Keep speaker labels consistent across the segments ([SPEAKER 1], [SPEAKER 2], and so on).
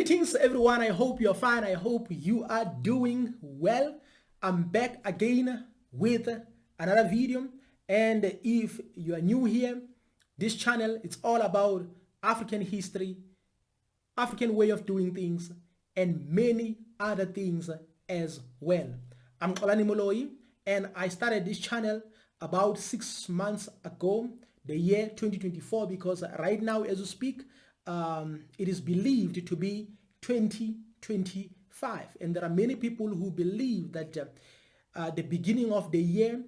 [SPEAKER 1] Greetings everyone, I hope you're fine, I hope you are doing well. I'm back again with another video, and if you are new here, this channel, it's all about African history, African way of doing things, and many other things as well. I'm Olani Moloi, and I started this channel about 6 months ago, the year 2024, because right now as we speak, it is believed to be 2025, and there are many people who believe that the beginning of the year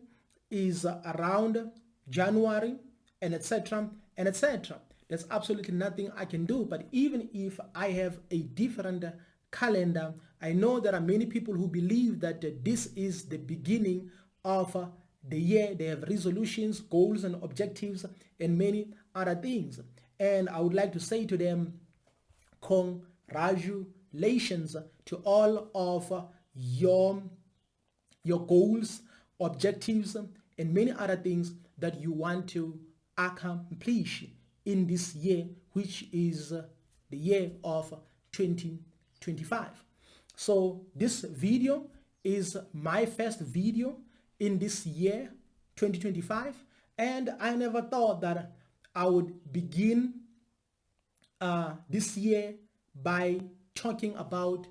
[SPEAKER 1] is around January, and etc. and etc. There's absolutely nothing I can do, but even if I have a different calendar, I know there are many people who believe that this is the beginning of the year. They have resolutions, goals and objectives and many other things, and I would like to say to them, congratulations to all of your goals, objectives and many other things that you want to accomplish in this year, which is the year of 2025. So this video is my first video in this year 2025, and I never thought that I would begin this year by talking about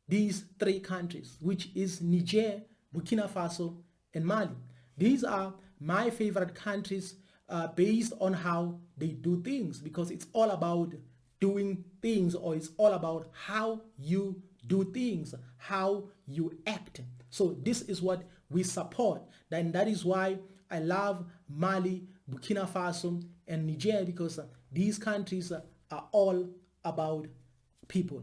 [SPEAKER 1] these three countries, which is Niger, Burkina Faso and Mali. These are my favorite countries based on how they do things, because it's all about doing things, or it's all about how you do things, how you act. So this is what we support, and that is why I love Mali, Burkina Faso and Niger, because these countries are all about people.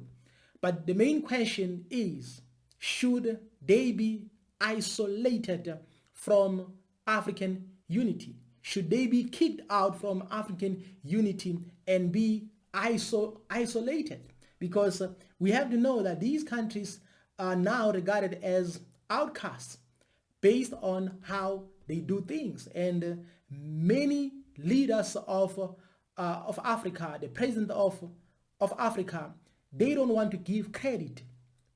[SPEAKER 1] But the main question is, should they be isolated from African unity? Should they be kicked out from African unity and be isolated? Because we have to know that these countries are now regarded as outcasts based on how they do things, and many leaders of Africa, the president of Africa, they don't want to give credit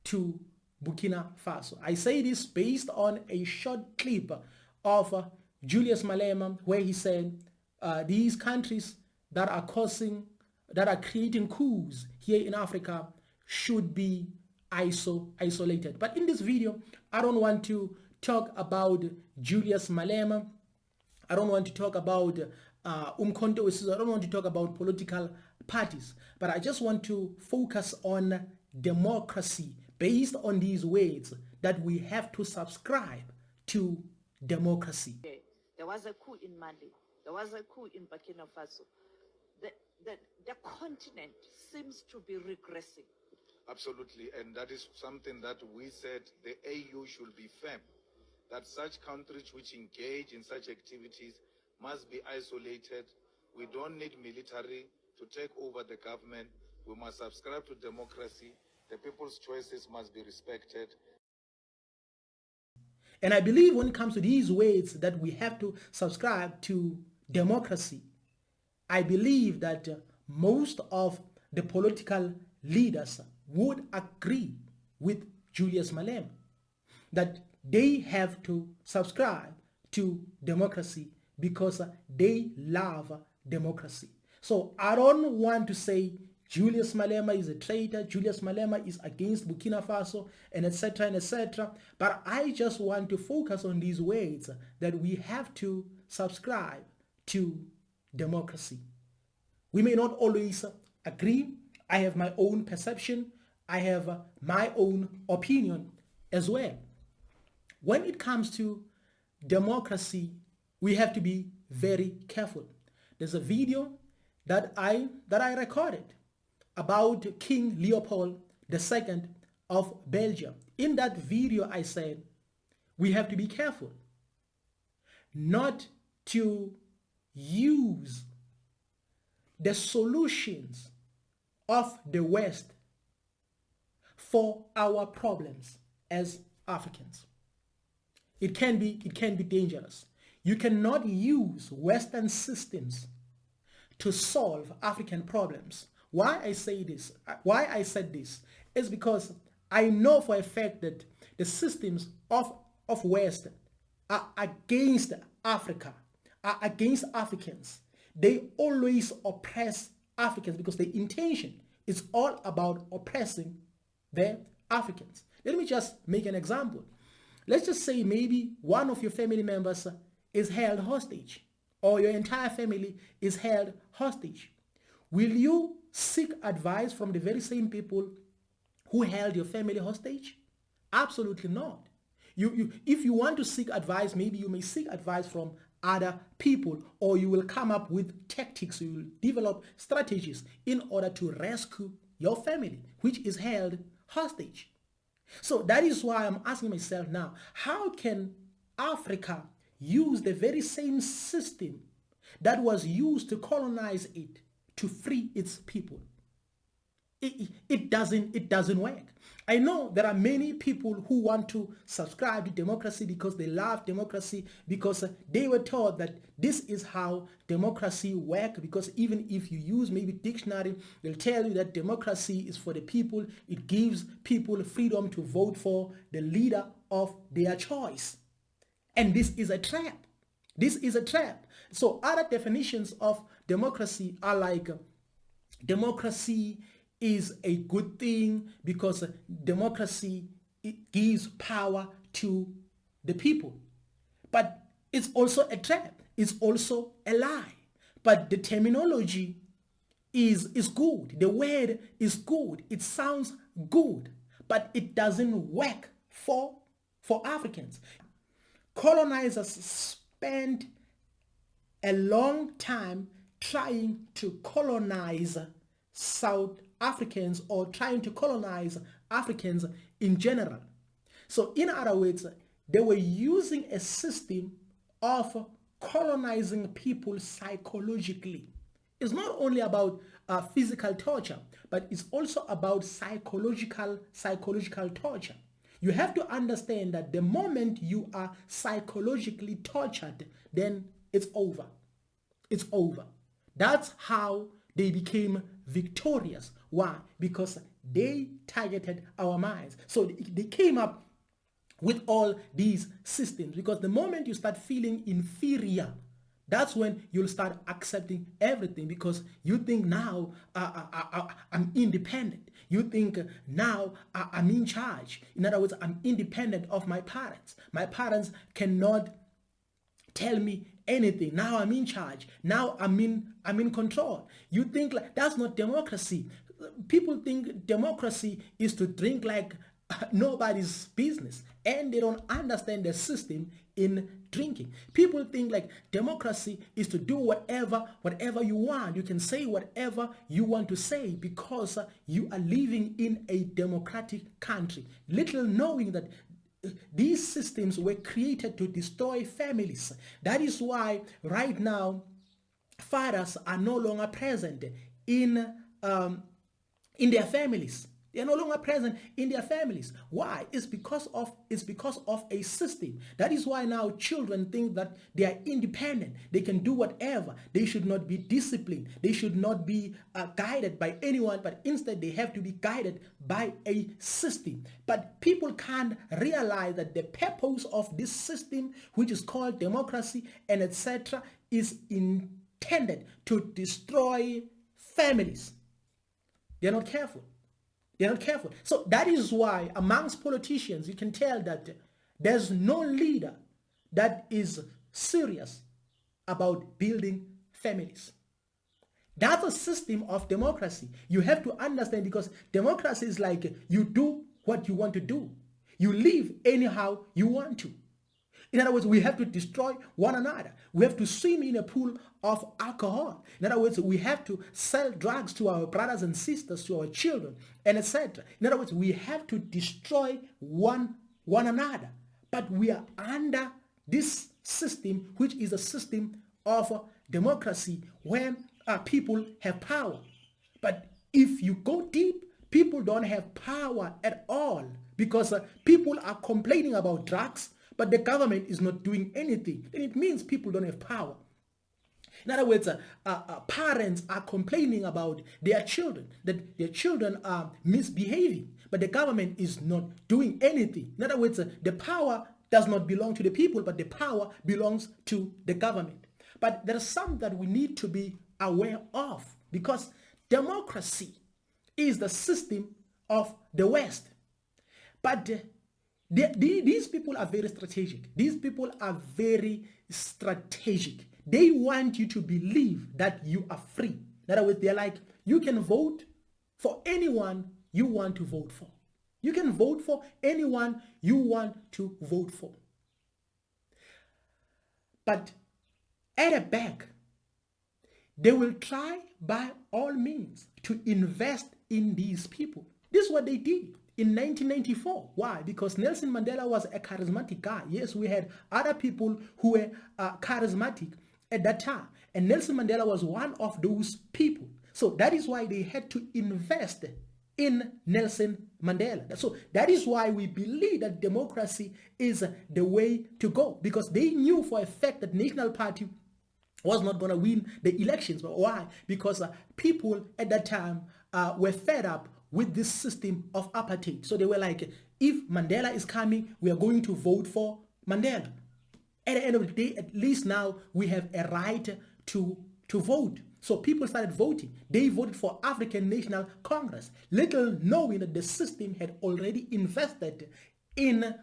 [SPEAKER 1] to Burkina Faso. I say this based on a short clip of Julius Malema, where he said these countries that are creating coups here in Africa should be isolated. But in this video, I don't want to talk about Julius Malema. I don't want to talk about Umkhonto we Sizwe. I don't want to talk about political parties, but I just want to focus on democracy based on these words, that we have to subscribe to democracy.
[SPEAKER 2] There was a coup in Mali. There was a coup in Burkina Faso. The continent seems to be regressing.
[SPEAKER 3] Absolutely, and that is something that we said the AU should be firm, that such countries which engage in such activities must be isolated. We don't need military to take over the government. We must subscribe to democracy. The people's choices must be respected.
[SPEAKER 1] And I believe when it comes to these words that we have to subscribe to democracy, I believe that most of the political leaders would agree with Julius Malema that they have to subscribe to democracy because they love democracy. So I don't want to say Julius Malema is a traitor, Julius Malema is against Burkina Faso, and etc. and etc. But I just want to focus on these words, that we have to subscribe to democracy. We may not always agree. I have my own perception. I have my own opinion as well. When it comes to democracy, we have to be very careful. There's a video that I recorded about King Leopold II of Belgium. In that video, I said we have to be careful not to use the solutions of the West for our problems as Africans. It can be dangerous. You cannot use Western systems to solve African problems Why I say this, why I said this, is because I know for a fact that the systems of West are against Africa, are against Africans. They always oppress Africans because the intention is all about oppressing the Africans. Let me just make an example. Let's just say maybe one of your family members is held hostage, or your entire family is held hostage. Will you seek advice from the very same people who held your family hostage? Absolutely not. If you want to seek advice, maybe you may seek advice from other people, or you will come up with tactics, you will develop strategies in order to rescue your family, which is held hostage. So that is why I'm asking myself now, how can Africa use the very same system that was used to colonize it to free its people? It doesn't work. I know there are many people who want to subscribe to democracy because they love democracy, because they were taught that this is how democracy works, because even if you use maybe dictionary, they'll tell you that democracy is for the people. It gives people freedom to vote for the leader of their choice. And this is a trap. This is a trap. So other definitions of democracy are like democracy is a good thing because democracy, it gives power to the people. But it's also a trap. It's also a lie. But the terminology is good. The word is good. It sounds good, but it doesn't work for Africans. Colonizers spent a long time trying to colonize South Africans, or trying to colonize Africans in general. So in other words, they were using a system of colonizing people psychologically. It's not only about physical torture, but it's also about psychological torture. You have to understand that the moment you are psychologically tortured, then it's over. It's over. That's how they became victorious. Why? Because they targeted our minds. So they came up with all these systems, because the moment you start feeling inferior, that's when you'll start accepting everything, because you think now I'm independent. You think now I'm in charge. In other words, I'm independent of my parents. My parents cannot tell me anything. Now I'm in charge. Now I'm in control. You think like that's not democracy. People think democracy is to drink like nobody's business, and they don't understand the system in drinking. People think like democracy is to do whatever you want. You can say whatever you want to say because you are living in a democratic country, little knowing that these systems were created to destroy families. That is why right now fathers are no longer present in their families. They are no longer present in their families. Why? It's because of a system. That is why now children think that they are independent. They can do whatever. They should not be disciplined. They should not be guided by anyone, but instead they have to be guided by a system. But people can't realize that the purpose of this system, which is called democracy and etc., is intended to destroy families. They're not careful. They're not careful. So that is why amongst politicians, you can tell that there's no leader that is serious about building families. That's a system of democracy. You have to understand, because democracy is like you do what you want to do. You live anyhow you want to. In other words, we have to destroy one another. We have to swim in a pool of alcohol. In other words, we have to sell drugs to our brothers and sisters, to our children, and etc. In other words, we have to destroy one another. But we are under this system, which is a system of democracy, where people have power. But if you go deep, people don't have power at all, because people are complaining about drugs, but the government is not doing anything. And it means people don't have power. In other words, parents are complaining about their children, that their children are misbehaving, but the government is not doing anything. In other words, the power does not belong to the people, but the power belongs to the government. But there are some that we need to be aware of, because democracy is the system of the West. But these people are very strategic. These people are very strategic. They want you to believe that you are free. In other words, they're like, you can vote for anyone you want to vote for. You can vote for anyone you want to vote for. But at the back, they will try by all means to invest in these people. This is what they did in 1994. Why? Because Nelson Mandela was a charismatic guy. Yes, we had other people who were charismatic at that time. And Nelson Mandela was one of those people. So that is why they had to invest in Nelson Mandela. So that is why we believe that democracy is the way to go. Because they knew for a fact that National Party was not going to win the elections. But why? Because people at that time were fed up with this system of apartheid. So they were like, if Mandela is coming, we are going to vote for Mandela. At the end of the day, at least now we have a right to vote. So people started voting. They voted for African National Congress, little knowing that the system had already invested in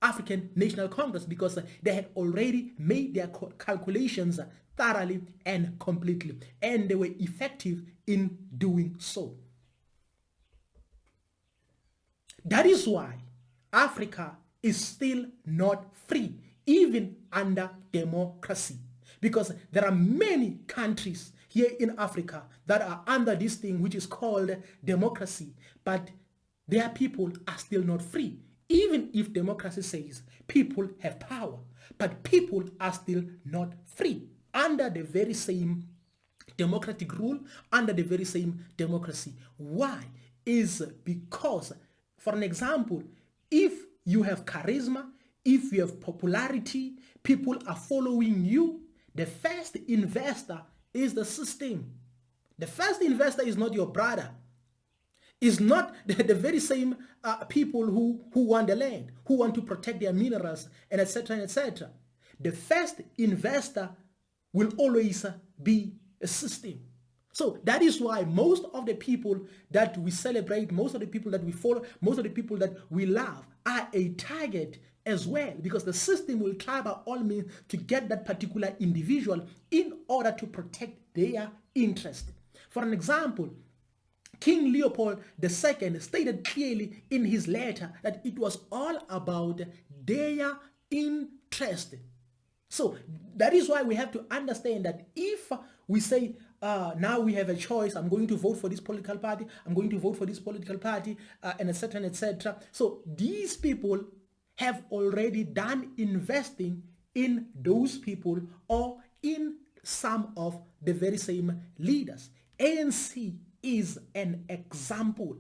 [SPEAKER 1] African National Congress, because they had already made their calculations thoroughly and completely, and they were effective in doing so. That is why Africa is still not free, even under democracy, because there are many countries here in Africa that are under this thing which is called democracy, but their people are still not free. Even if democracy says people have power, but people are still not free under the very same democratic rule, under the very same democracy. Why? Is because, for an example, if you have charisma, if you have popularity, people are following you, the first investor is the system. The first investor is not your brother. Is not the very same people who want the land, who want to protect their minerals, and etc. etc. The first investor will always be a system. So that is why most of the people that we celebrate, most of the people that we follow, most of the people that we love are a target as well, because the system will try by all means to get that particular individual in order to protect their interest. For an example, King Leopold II stated clearly in his letter that it was all about their interest. So that is why we have to understand that if we say, now we have a choice, I'm going to vote for this political party, I'm going to vote for this political party, and etc. and etc. So these people have already done investing in those people or in some of the very same leaders. ANC is an example.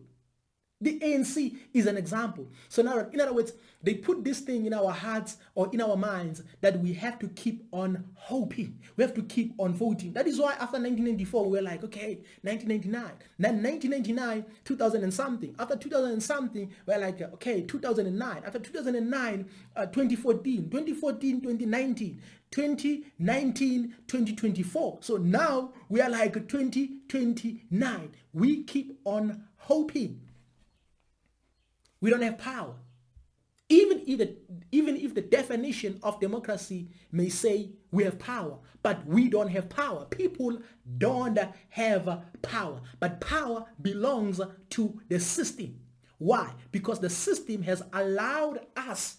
[SPEAKER 1] The ANC is an example. So now, in other words, they put this thing in our hearts or in our minds that we have to keep on hoping. We have to keep on voting. That is why after 1994, we were like, okay, 1999. Then 1999, 2000 and something. After 2000 and something, we're like, okay, 2009. After 2009, 2014, 2014, 2019. 2019, 2024. So now we are like 2029. We keep on hoping. We don't have power. Even if the definition of democracy may say we have power, but we don't have power. People don't have power, but power belongs to the system. Why? Because the system has allowed us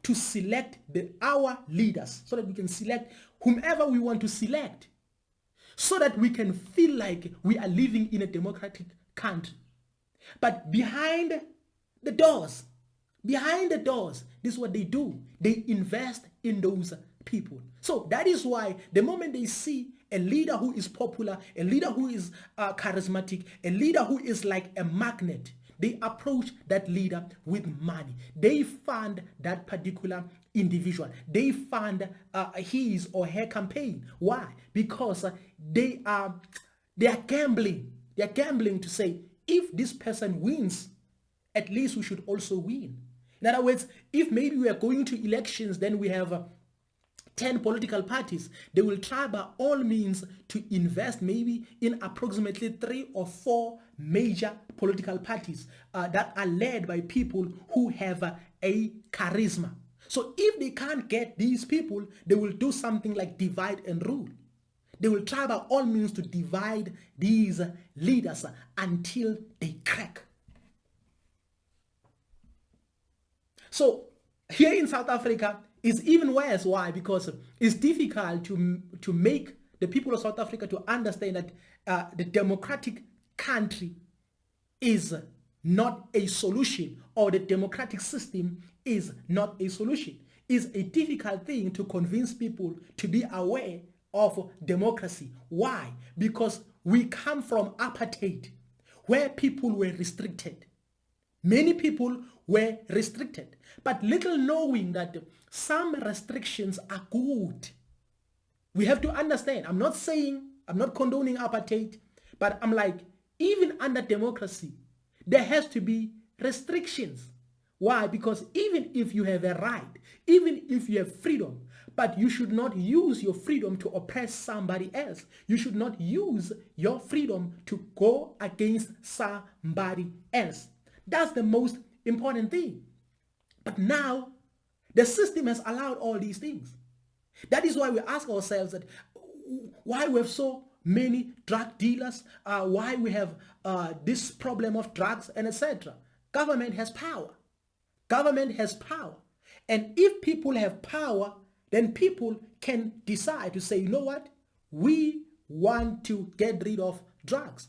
[SPEAKER 1] to select our leaders so that we can select whomever we want to select, so that we can feel like we are living in a democratic country. But behind the doors, this is what they do. They invest in those people. So that is why the moment they see a leader who is popular, a leader who is charismatic, a leader who is like a magnet, they approach that leader with money. They fund that particular individual. They fund his or her campaign. Why? Because they are gambling. They are gambling to say, if this person wins, at least we should also win. In other words, if maybe we are going to elections, then we have 10 political parties. They will try by all means to invest maybe in approximately 3 or 4 major political parties that are led by people who have a charisma. So if they can't get these people, they will do something like divide and rule. They will try by all means to divide these leaders until they crack. So here in South Africa, it's even worse. Why? Because it's difficult to make the people of South Africa to understand that the democratic country is not a solution, or the democratic system is not a solution. It's a difficult thing to convince people to be aware of democracy. Why? Because we come from apartheid, where people were restricted. Many people were restricted, but little knowing that some restrictions are good. We have to understand. I'm not condoning apartheid, but I'm like, even under democracy, there has to be restrictions. Why? Because even if you have a right, even if you have freedom, but you should not use your freedom to oppress somebody else. You should not use your freedom to go against somebody else. That's the most important thing. But now, the system has allowed all these things. That is why we ask ourselves that why we have so many drug dealers, why we have this problem of drugs and etc. Government has power. Government has power. And if people have power, then people can decide to say, you know what? We want to get rid of drugs.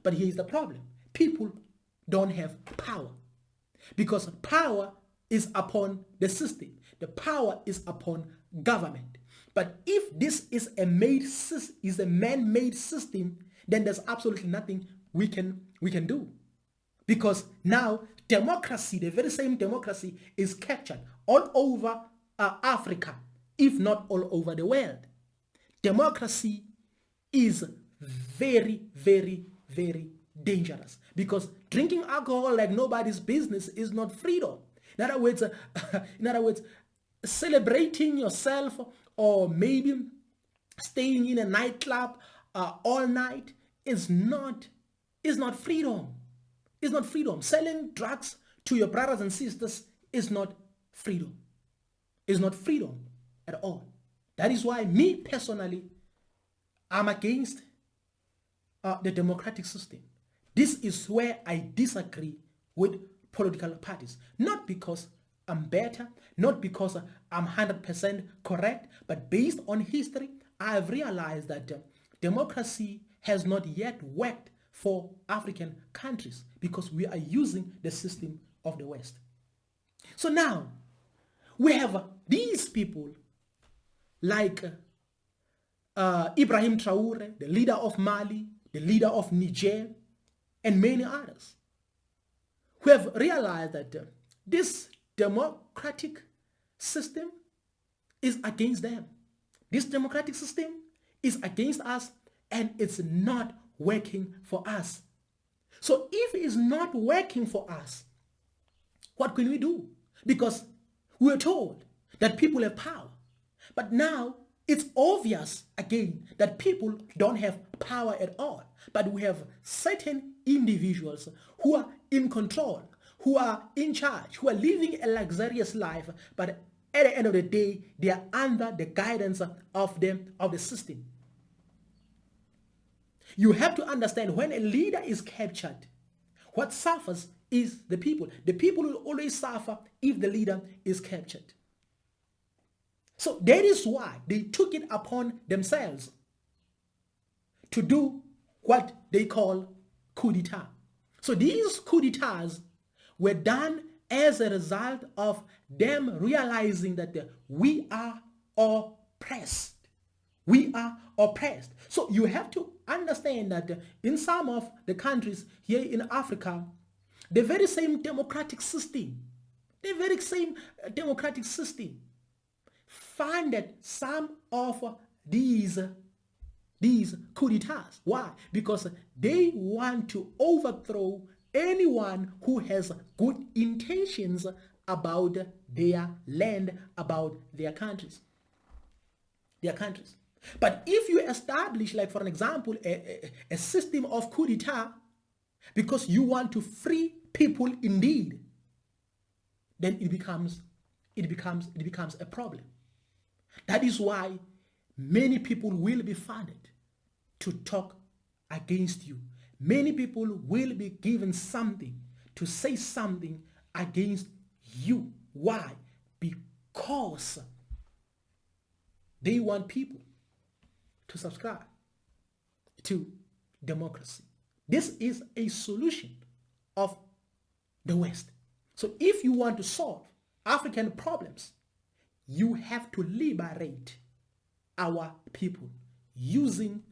[SPEAKER 1] But here's the problem. People don't have power. Because power is upon the system. The power is upon government. But if this is a man-made system, then there's absolutely nothing we can do. Because now democracy, the very same democracy, is captured all over Africa, if not all over the world. Democracy is very, very, very dangerous, because drinking alcohol like nobody's business is not freedom. In other words, celebrating yourself, or maybe staying in a nightclub all night is not freedom. It's not freedom. Selling drugs to your brothers and sisters is not freedom. It's not freedom at all. That is why me personally, I'm against the democratic system. This is where I disagree with political parties. Not because I'm better, not because I'm 100% correct, but based on history, I have realized that democracy has not yet worked for African countries, because we are using the system of the West. So now, we have these people like Ibrahim Traore, the leader of Mali, the leader of Niger, and many others, who have realized that this democratic system is against them. This democratic system is against us, and it's not working for us. So if it's not working for us, what can we do? Because we're told that people have power. But now it's obvious again that people don't have power at all. But we have certain individuals who are in control, who are in charge, who are living a luxurious life, but at the end of the day, they are under the guidance of the system. You have to understand, when a leader is captured, what suffers is the people. The people will always suffer if the leader is captured. So that is why they took it upon themselves to do what they call coup d'etat. So these coup d'etats were done as a result of them realizing that we are oppressed. We are oppressed. So you have to understand that in some of the countries here in Africa, the very same democratic system funded some of these coup d'etats. Why? Because they want to overthrow anyone who has good intentions about their land, about their countries. But if you establish, like for an example, a system of coup d'etat because you want to free people indeed, then it becomes a problem. That is why many people will be funded to talk against you. Many people will be given something to say something against you. Why? Because they want people to subscribe to democracy. This is a solution of the West. So if you want to solve African problems, you have to liberate our people using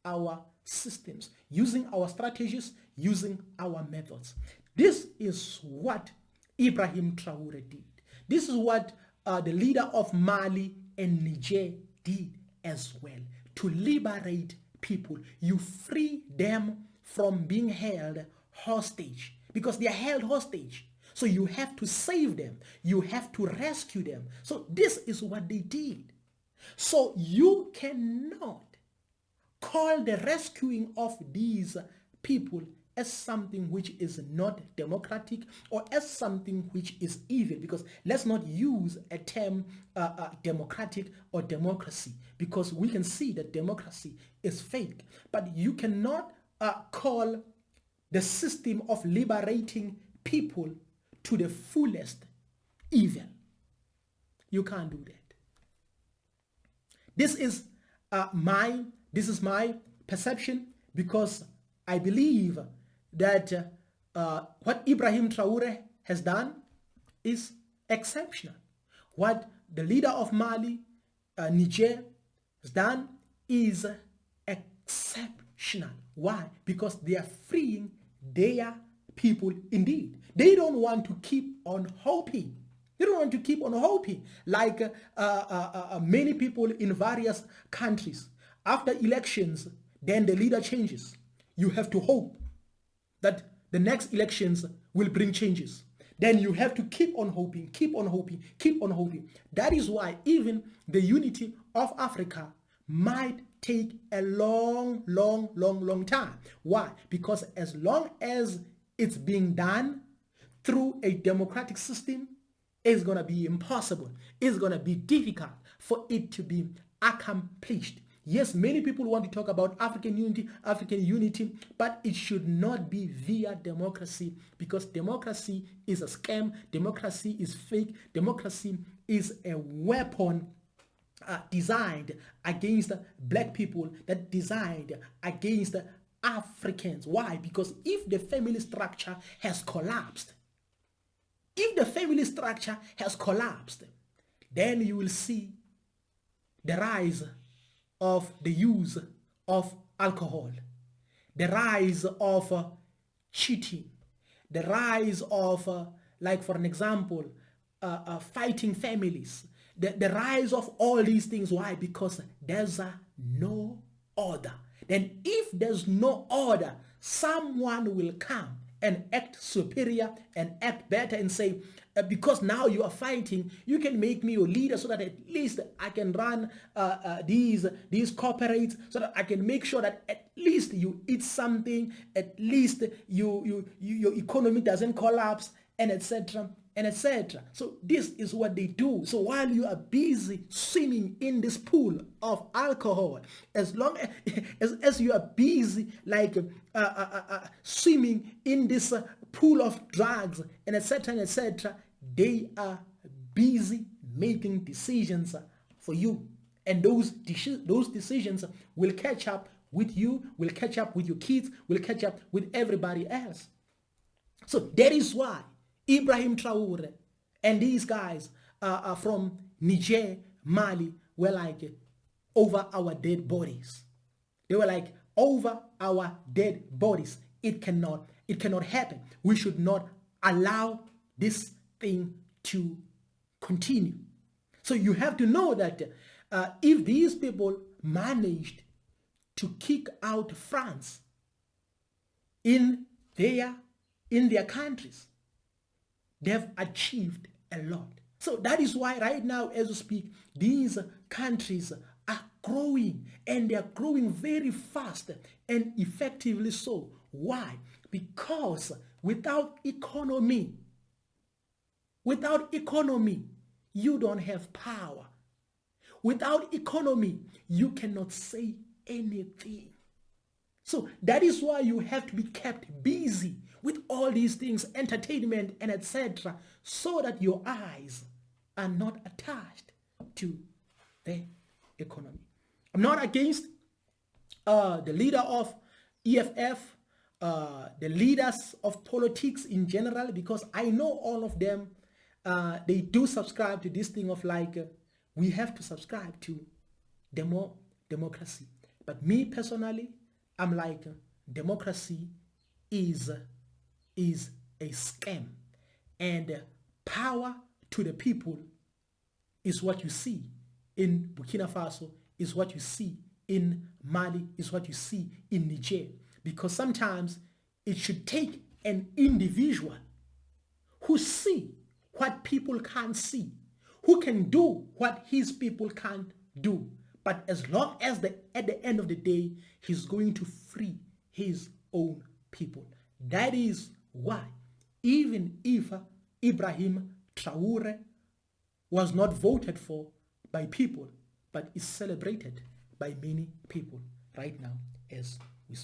[SPEAKER 1] our systems, using our strategies, using our methods. This is what Ibrahim Traore did. This is what the leader of Mali and Niger did as well. To liberate people, you free them from being held hostage because they are held hostage. So you have to save them. You have to rescue them. So this is what they did. So you cannot call the rescuing of these people as something which is not democratic or as something which is evil, because let's not use a term democratic or democracy, because we can see that democracy is fake. But you cannot call the system of liberating people to the fullest evil. You can't do that. This is my perception, because I believe that what Ibrahim Traore has done is exceptional. What the leader of Mali, Niger, has done is exceptional. Why? Because they are freeing their people indeed. They don't want to keep on hoping. They don't want to keep on hoping like many people in various countries. After elections, then the leader changes. You have to hope that the next elections will bring changes. Then you have to keep on hoping, keep on hoping, keep on hoping. That is why even the unity of Africa might take a long time. Why? Because as long as it's being done through a democratic system, it's going to be impossible. It's going to be difficult for it to be accomplished. Yes, many people want to talk about African unity, but it should not be via democracy, because democracy is a scam, democracy is fake, democracy is a weapon designed against black people, that designed against Africans. Why? Because if the family structure has collapsed, then you will see the rise of the use of alcohol, the rise of cheating, the rise of, like for an example, fighting families, the rise of all these things. Why? Because there's no order. Then if there's no order, someone will come and act superior and act better and say, because now you are fighting, you can make me your leader so that at least I can run these corporates, so that I can make sure that at least you eat something, at least your economy doesn't collapse, and etc. and etc. So this is what they do. So while you are busy swimming in this pool of alcohol, as long as you are busy like swimming in this pool of drugs and etc., they are busy making decisions for you, and those decisions will catch up with you, will catch up with your kids, will catch up with everybody else. So that is why Ibrahim Traore and these guys from Niger, Mali were like over our dead bodies. They were like over our dead bodies. It cannot happen. We should not allow this thing to continue. So you have to know that if these people managed to kick out France in their countries, they've achieved a lot. So that is why right now, as we speak, these countries are growing, and they are growing very fast and effectively so. Why? Because without economy, you don't have power. Without economy, you cannot say anything. So that is why you have to be kept busy with all these things, entertainment and etc., so that your eyes are not attached to the economy. I'm not against the leader of EFF, the leaders of politics in general, because I know all of them, they do subscribe to this thing of like, we have to subscribe to democracy. But me personally, I'm like, democracy is a scam, and power to the people is what you see in Burkina Faso, is what you see in Mali, is what you see in Niger. Because sometimes it should take an individual who see what people can't see, who can do what his people can't do. But as long as at the end of the day, he's going to free his own people. That is why, even if Ibrahim Traore was not voted for by people, but is celebrated by many people right now as we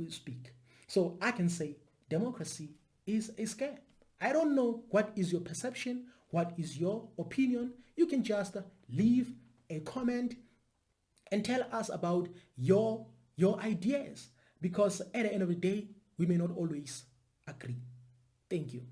[SPEAKER 1] speak. So I can say democracy is a scam. I don't know what is your perception, what is your opinion. You can just leave a comment and tell us about your ideas, because at the end of the day, we may not always agree. Thank you.